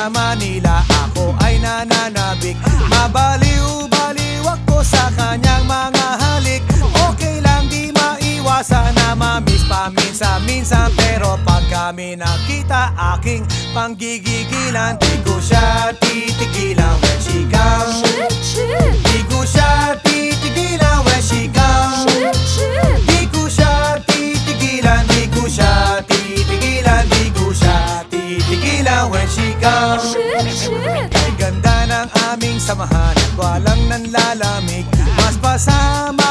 sa Manila, ako ay nananabik. Mabaliw-baliw ako sa kanyang mga halik. Okay lang di maiwasan na mamiss paminsan-minsan, pero pag kami nakita aking panggigigilan, di ko siya titigilan when she comes. Di ko siya titigilan when she comes. Di ko siya titigilan, di ko siya titigilan, di ko siya titigilan when she comes. Ay ganda ng aming samahan at walang nanlalamig. Mas pasama